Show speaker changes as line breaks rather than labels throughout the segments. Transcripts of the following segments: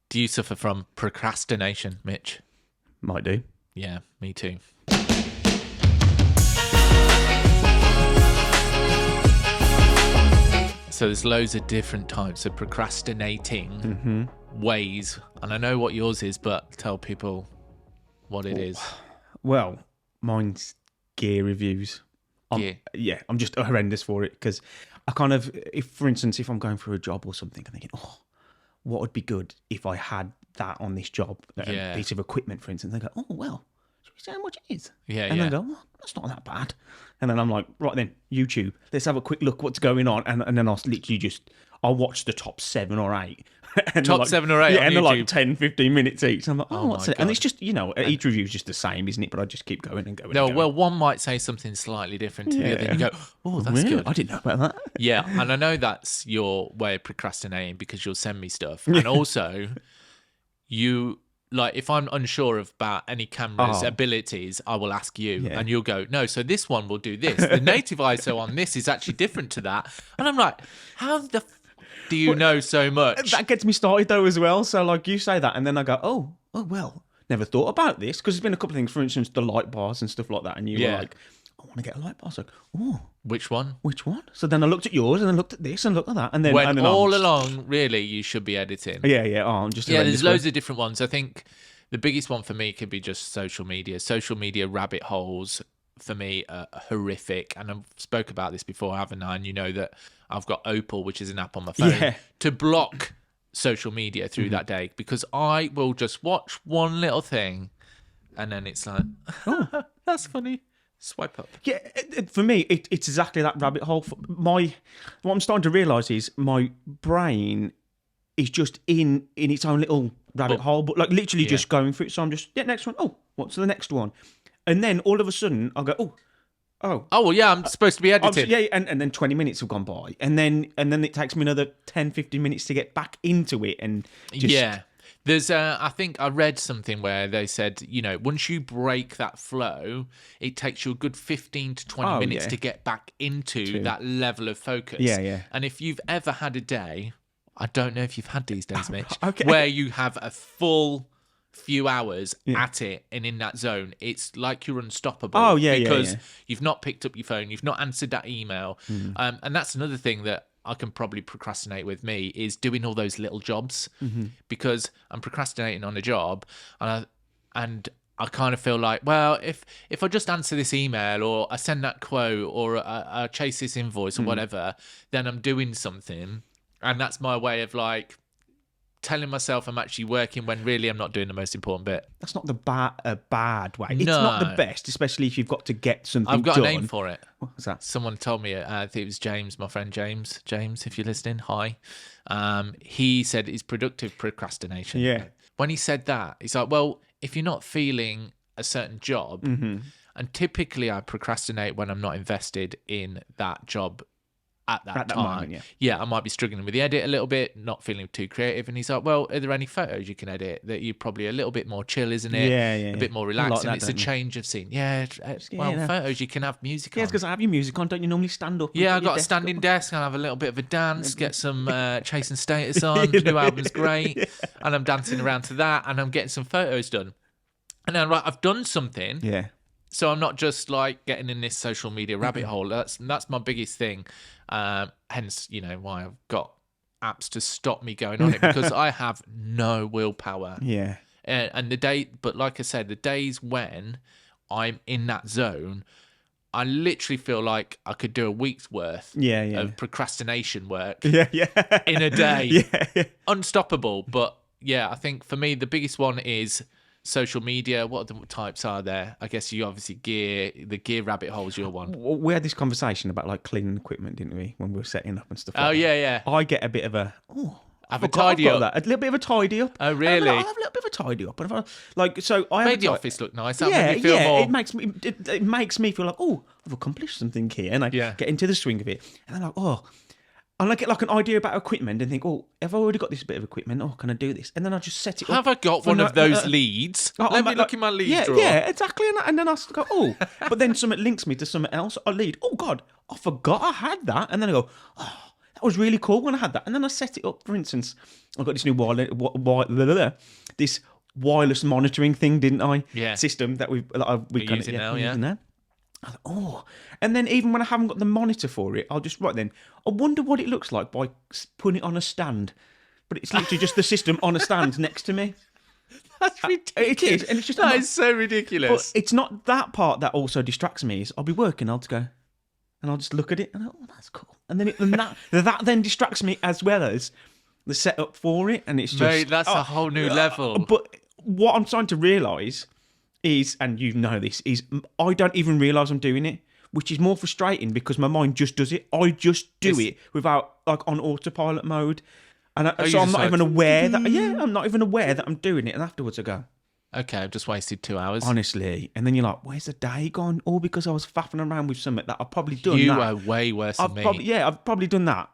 Do you suffer from procrastination, Mitch?
Might do.
Yeah, me too. So there's loads of different types of procrastinating ways. And I know what yours is, but tell people what it is.
Well, mine's gear reviews.
Gear.
I'm just horrendous for it because I kind of, for instance, if I'm going for a job or something, I'm thinking, what would be good if I had that on this job,
Yeah.
a piece of equipment, for instance. They go, should we say how much it is?
Yeah,
and
yeah.
they go, that's not that bad. And then I'm like, right then, YouTube, let's have a quick look what's going on. And then I'll watch the top 7 or 8. And
Top
they're
7 or 8
Yeah,
on
and they're like
YouTube.
10, 15 minutes each. And I'm like,
Oh
what's
my
it? And
God.
it's just, each review is just the same, isn't it? But I just keep going and going.
No,
and going.
well, one might say something slightly different to the other. And you go, oh, that's
Really?
good.
I didn't know about that.
Yeah, and I know that's your way of procrastinating because you'll send me stuff. And also, if I'm unsure about any camera's abilities, I will ask you
Yeah.
and you'll go, no, so this one will do this. The native ISO on this is actually different to that. And I'm like, how the do you know so much?
That gets me started though as well. So like you say that and then I go, oh well, never thought about this. Because there's been a couple of things, for instance, the light bars and stuff like that. And you were like, I want to get a light bar. I was like,
Which one?
which one? So then I looked at yours and then looked at this and looked at that. And then,
When
and then
all
I'm,
along, really, you should be editing.
Yeah. I'm just
Yeah,
horrendous
there's
for
loads
it.
of different ones. I think the biggest one for me could be just social media. Social media rabbit holes for me are horrific. And I've spoke about this before, haven't I? And you know that I've got Opal, which is an app on my phone,
Yeah.
to block social media through that day because I will just watch one little thing and then it's like, that's funny. Swipe up.
Yeah, for me, it's exactly that rabbit hole. What I'm starting to realise is my brain is just in its own little rabbit hole, but like literally just going through it. So I'm just, next one. Oh, what's the next one? And then all of a sudden I'll go, oh.
Oh, well, yeah, I'm supposed to be editing.
Yeah, and then 20 minutes have gone by. And then it takes me another 10, 15 minutes to get back into it. And just,
Yeah. There's, I think I read something where they said, once you break that flow, it takes you a good 15 to 20 minutes to get back into that level of focus.
Yeah.
And if you've ever had a day, I don't know if you've had these days, Mitch,
Okay.
where you have a full few hours at it and in that zone, it's like you're unstoppable.
Oh, yeah,
because
yeah.
you've not picked up your phone, you've not answered that email. And that's another thing that I can probably procrastinate with me is doing all those little jobs because I'm procrastinating on a job and I kind of feel like, well, if I just answer this email or I send that quote or I chase this invoice or whatever, then I'm doing something. And that's my way of like telling myself I'm actually working when really I'm not doing the most important bit.
That's not a bad way. It's
No.
not the best, especially if you've got to get something
I've got
done.
a name for it.
What's that?
Someone told me, I think it was James, my friend James. James, if you're listening, hi. He said it's productive procrastination.
Yeah.
When he said that, he's like, well, if you're not feeling a certain job, and typically I procrastinate when I'm not invested in that job at that time.
moment,
I might be struggling with the edit a little bit, not feeling too creative. And he's like, well, are there any photos you can edit that you're probably a little bit more chill, isn't it?
Yeah.
A bit more
I
relaxed.
like
And
that,
it's a
don't you?
change of scene. Yeah.
no.
Photos, you can have music
Yeah,
on.
it's because I have your music on. Don't you normally stand up? and
Yeah,
put
I
your
got a
desk
standing
up?
desk. I'll have a little bit of a dance, get some Chasing Status on. The new album's great. And I'm dancing around to that and I'm getting some photos done. And then, right, I've done something.
Yeah.
So I'm not just like getting in this social media rabbit hole. That's my biggest thing. Hence, why I've got apps to stop me going on it because I have no willpower.
Yeah.
And but like I said, the days when I'm in that zone, I literally feel like I could do a week's worth of procrastination work
Yeah.
in a day.
Yeah.
Unstoppable. But yeah, I think for me, the biggest one is social media. What types are there? I guess you obviously the gear rabbit hole's your one.
We had this conversation about like cleaning equipment, didn't we, when we were setting up and stuff like
Oh,
that.
yeah.
I get a bit of a,
Have
I
a
forgot I've
tidy
got
up.
that. A little bit of a tidy up.
Oh, really?
I have a little bit of a tidy up. And so I
Made
have
the
a
office look nice. That made me feel
yeah.
more...
It makes me feel like, I've accomplished something here, and I get into the swing of it, and then and I get like an idea about equipment and think, have I already got this bit of equipment? Can I do this? And then I just set it up.
Have I got one of those leads? Let me look in my lead drawer.
Yeah, exactly. And then I go, but then something links me to something else. I lead. Oh God, I forgot I had that. And then I go, that was really cool when I had that. And then I set it up, for instance, I got this new this wireless monitoring thing, didn't I?
Yeah.
System that we're
using now, yeah.
using now. I thought, oh, and then even when I haven't got the monitor for it, I'll just I wonder what it looks like by putting it on a stand. But it's literally just the system on a stand next to me.
That's ridiculous.
It is, and it's just
that is so ridiculous.
But it's not that part that also distracts me. Is I'll be working, I'll just go, and I'll just look at it, and oh, that's cool. And then that then distracts me as well as the setup for it, and it's just
Mate, that's a whole new level.
But what I'm starting to realise is, and you know this, is I don't even realise I'm doing it, which is more frustrating because my mind just does it. I just do it without on autopilot mode, and so I'm not even aware that I'm not even aware that I'm doing it. And afterwards I go,
okay, I've just wasted 2 hours.
Honestly, and then you're like, where's the day gone? All because I was faffing around with something that I've probably done.
You are way worse than me.
I've probably done that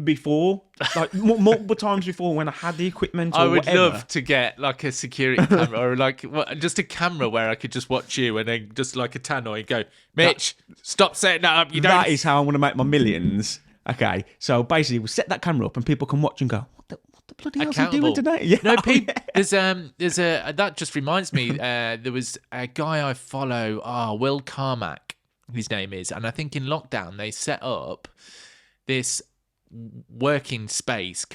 before, like multiple times before when I had the equipment. Or
I would
whatever.
love to get like a security camera or like just a camera where I could just watch you and then just like a tannoy go, Mitch, stop setting that up.
That is how I'm going to make my millions. Okay, so basically we'll set that camera up and people can watch and go, what the bloody hell's he doing today? Yeah.
No, people. There's a that just reminds me. There was a guy I follow. Will Carmack, his name is, and I think in lockdown they set up this co-working space,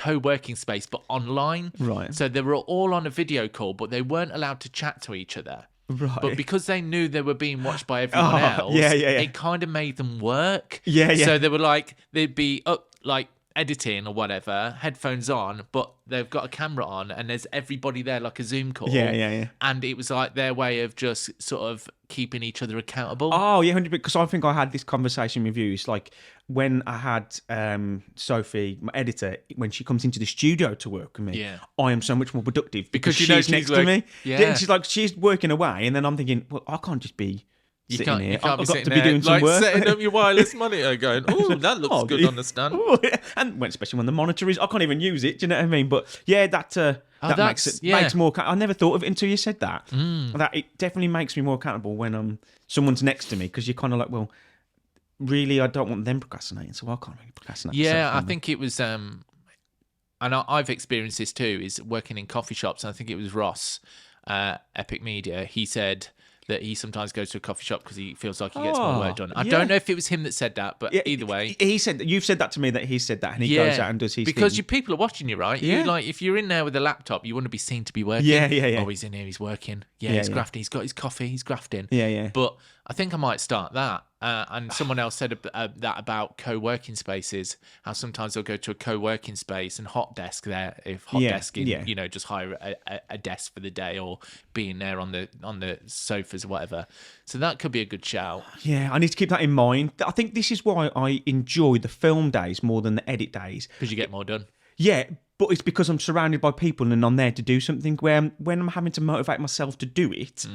but online.
Right.
So they were all on a video call, but they weren't allowed to chat to each other.
Right.
But because they knew they were being watched by everyone else, it kind of made them work.
Yeah.
So they were like, they'd be up like editing or whatever, headphones on, but they've got a camera on and there's everybody there like a Zoom call.
Yeah. And
it was like their way of just sort of keeping each other accountable.
Oh, yeah, 100%. Because I think I had this conversation with you. It's like when I had Sophie, my editor, when she comes into the studio to work with me, I am so much more productive because she's next to me. Yeah. She's working away, and then I'm thinking, well, I can't just be sitting here.
I've got
to be doing some work.
Setting up your wireless monitor going, oh, that looks good on the stand.
And especially when the monitor is, I can't even use it. Do you know what I mean? But yeah, that makes more. I never thought of it until you said that. That it definitely makes me more accountable when someone's next to me, because you're kind of like, well, really, I don't want them procrastinating, so I can't really procrastinate.
Yeah, I think it was, and I've experienced this too, is working in coffee shops. And I think it was Ross, Epic Media. He said that he sometimes goes to a coffee shop because he feels like he gets more work done. I don't know if it was him that said that, but either way.
He said that. You've said that to me, that he said that, and he goes out and does his
because
thing.
People are watching you, right?
Yeah.
Like, if you're in there with a laptop, you want to be seen to be working.
Yeah.
Oh, he's in here, he's working. He's grafting. He's got his coffee, he's grafting.
Yeah.
But I think I might start that. And someone else said that about co-working spaces, how sometimes they'll go to a co-working space and hot desk there, if hot desking, just hire a desk for the day or being there on the sofas or whatever. So that could be a good shout.
Yeah, I need to keep that in mind. I think this is why I enjoy the film days more than the edit days.
Because you get more done.
Yeah, but it's because I'm surrounded by people and I'm there to do something, where when I'm having to motivate myself to do it,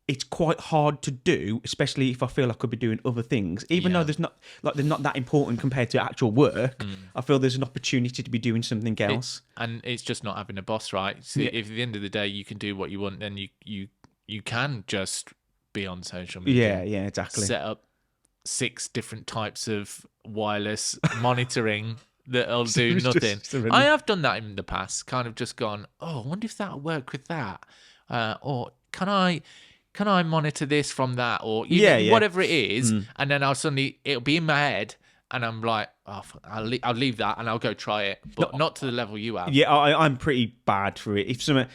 it's quite hard to do, especially if I feel I could be doing other things. Even though they're not that important compared to actual work, I feel there's an opportunity to be doing something else.
And it's just not having a boss, right? So if at the end of the day you can do what you want, then you can just be on social media.
Yeah, exactly.
Set up 6 different types of wireless monitoring that'll do nothing. I have done that in the past, kind of just gone, oh, I wonder if that'll work with that. Or can I monitor this from that, or whatever it is, and then it'll be in my head, and I'm like, oh, I'll leave that and I'll go try it, but not to the level you have.
Yeah, I'm pretty bad for it. If something,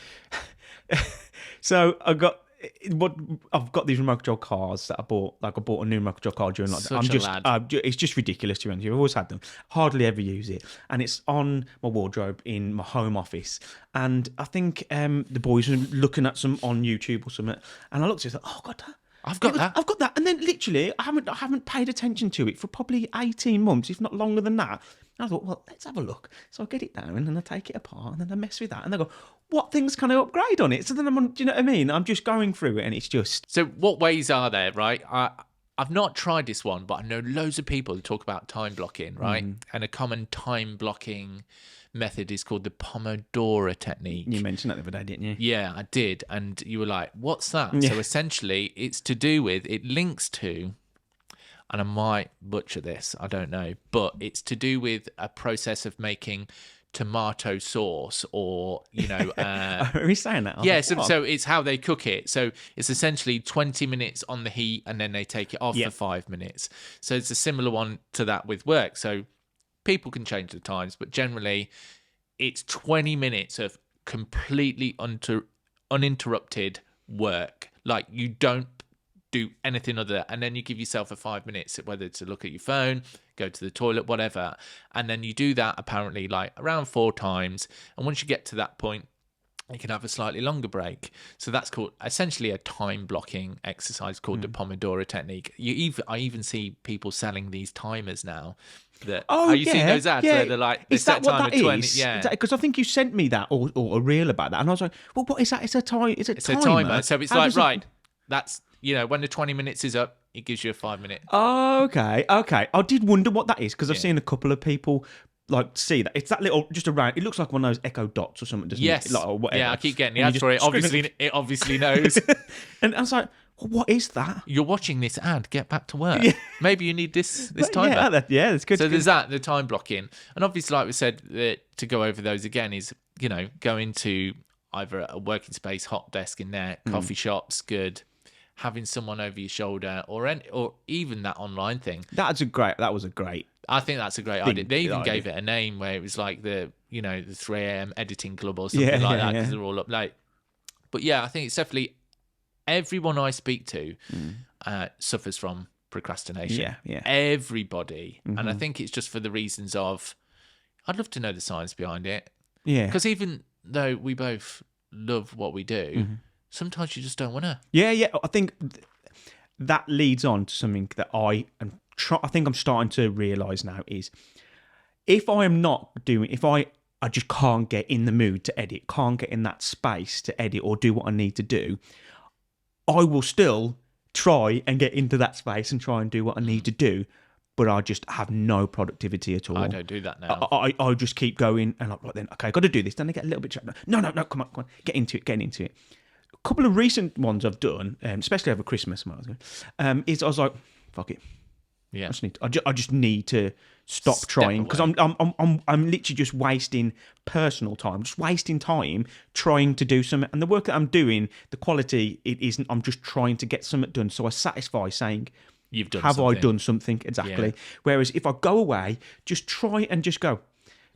so I've got these remote control cars that I bought. Like, I bought a new remote control car during lockdown. It's just ridiculous to be honest. I've always had them. Hardly ever use it, and it's on my wardrobe in my home office. And I think the boys were looking at some on YouTube or something, and I looked at it. Oh God, I've got that. And then literally, I haven't paid attention to it for probably 18 months, if not longer than that. And I thought, well, let's have a look. So I get it down and I take it apart and then I mess with that. And I go, what things can I upgrade on it? So then I'm on, do you know what I mean? I'm just going through it and it's just...
So what ways are there, right? I've not tried this one, but I know loads of people who talk about time blocking, right? And a common time blocking method is called the Pomodoro technique.
You mentioned that the other day, didn't you?
Yeah, I did. And you were like, what's that?
Yeah.
So essentially, it's to do with, it links to and I might butcher this, I don't know, but it's to do with a process of making tomato sauce, or
Are we saying that?
yeah, so it's how they cook it. So it's essentially 20 minutes on the heat, and then they take it off for 5 minutes. So it's a similar one to that with work. So people can change the times, but generally it's 20 minutes of completely uninterrupted work. Like, you don't do anything other, and then you give yourself a 5 minutes, whether to look at your phone, go to the toilet, whatever, and then you do that apparently like around 4 times, and once you get to that point, you can have a slightly longer break. So that's called essentially a time blocking exercise called the Pomodoro technique. I even see people selling these timers now. Are you seeing those ads where they're like,
is that what that
20?
is?
Yeah,
because I think you sent me that or a reel about that, and I was like, well, what is that? It's a time. It's a
timer. So it's like, right, that's, when the 20 minutes is up, it gives you a 5 minute.
Oh, okay. I did wonder what that is, because I've seen a couple of people like see that. It's that little, just around. It looks like one of those Echo Dots or something, doesn't it? Like, or whatever.
Yeah, I keep getting the ads for it. It obviously knows.
And I was like, well, what is that?
You're watching this ad. Get back to work. Yeah. Maybe you need this timer.
Yeah, that's good.
So there's that, the time blocking, and obviously, like we said, to go over those again is going to either a working space, hot desk in there, coffee shops, good. Having someone over your shoulder, or even that online thing.
That was a great.
I think that's a great idea. They even gave it a name where it was like the 3 a.m. editing club or something like that, because they're all up late. But yeah, I think it's definitely everyone I speak to suffers from procrastination.
Yeah.
Everybody. And I think it's just for the reasons of, I'd love to know the science behind it.
Yeah.
Because even though we both love what we do, sometimes you just don't want to.
Yeah. I think that leads on to something that I think I'm starting to realise now is, if I just can't get in the mood to edit, can't get in that space to edit or do what I need to do, I will still try and get into that space and try and do what I need to do, but I just have no productivity at all.
I don't do that now.
I just keep going, and like, right then, okay, I've got to do this. Then I get a little bit no, come on, get into it. A couple of recent ones I've done, especially over Christmas, I was like, fuck it.
Yeah,
I just need to stop trying, because I'm literally just wasting personal time, just wasting time trying to do something. And the work that I'm doing, the quality, it isn't. I'm just trying to get something done, so I satisfy saying,
you've done.
Have I done something exactly? Yeah. Whereas if I go away, just try and just go,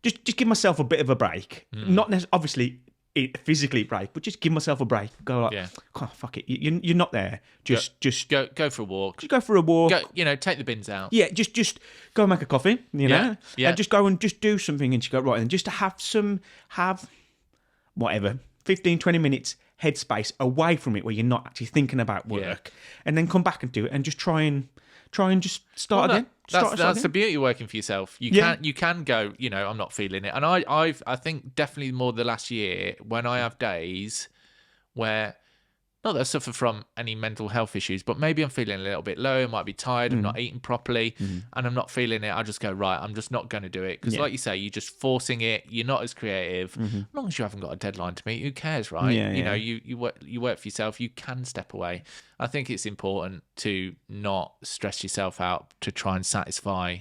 just give myself a bit of a break. Not necessarily, obviously, physically break, but just give myself a break. Go like, oh, fuck it, you're not there. Just
go for a walk.
Just go for a walk.
Go, take the bins out.
Yeah, just go and make a coffee. Yeah. And just go and just do something, and you go right, and just to have whatever 15-20 minutes headspace away from it, where you're not actually thinking about work, and then come back and do it, and just try and just start again.
That's the beauty of working for yourself. You can go, I'm not feeling it. And I think definitely more the last year, when I have days where, not that I suffer from any mental health issues, but maybe I'm feeling a little bit low, I might be tired, I'm not eating properly, and I'm not feeling it, I just go, right, I'm just not going to do it. Because like you say, you're just forcing it, you're not as creative. As long as you haven't got a deadline to meet, who cares, right? You work for yourself, you can step away. I think it's important to not stress yourself out to try and satisfy,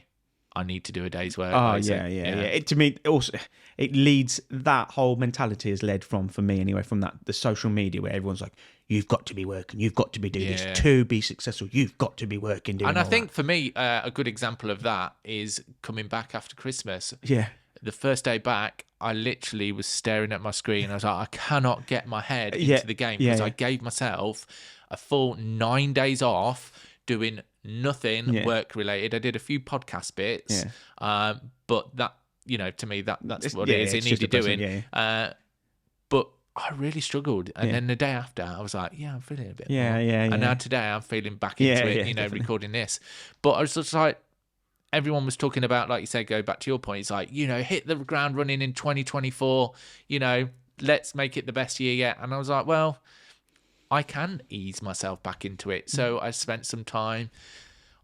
I need to do a day's work.
Oh, yeah. To me, also, it leads, that whole mentality has led from, for me anyway, from the social media where everyone's like, you've got to be working, you've got to be doing this to be successful, you've got to be working, doing.
And I think for me, a good example of that is coming back after Christmas.
Yeah.
The first day back, I literally was staring at my screen. I was like, I cannot get my head into the game, because I gave myself a full 9 days off doing nothing work related. I did a few podcast bits, but that, to me, that's what it is. It needed doing. But I really struggled. And then the day after, I was like, I'm feeling a bit more. And now today, I'm feeling back into it, definitely. Recording this. But I was just like, everyone was talking about, like you said, go back to your point, it's like, hit the ground running in 2024, let's make it the best year yet. And I was like, well, I can ease myself back into it. So I spent some time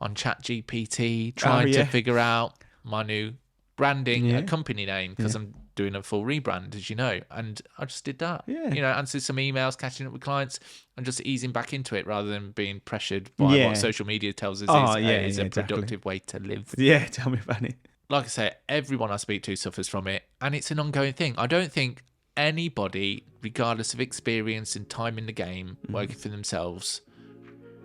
on ChatGPT trying to figure out my new branding company name, because I'm doing a full rebrand, as you know, and I just did that.
Yeah.
You know, answered some emails, catching up with clients, and just easing back into it rather than being pressured by what social media tells us is a productive way to live.
Yeah, tell me about it.
Like I say, everyone I speak to suffers from it, and it's an ongoing thing. I don't think anybody, regardless of experience and time in the game, working for themselves,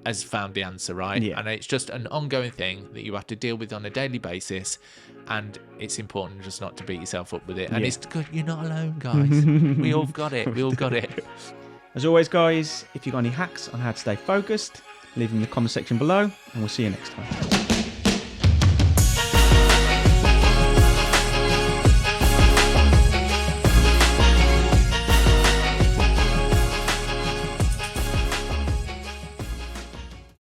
has found the answer, right?
Yeah.
And it's just an ongoing thing that you have to deal with on a daily basis, and it's important just not to beat yourself up with it. And it's good, you're not alone, guys. We all got it. We all got it.
As always, guys, if you've got any hacks on how to stay focused, leave them in the comment section below, and we'll see you next time.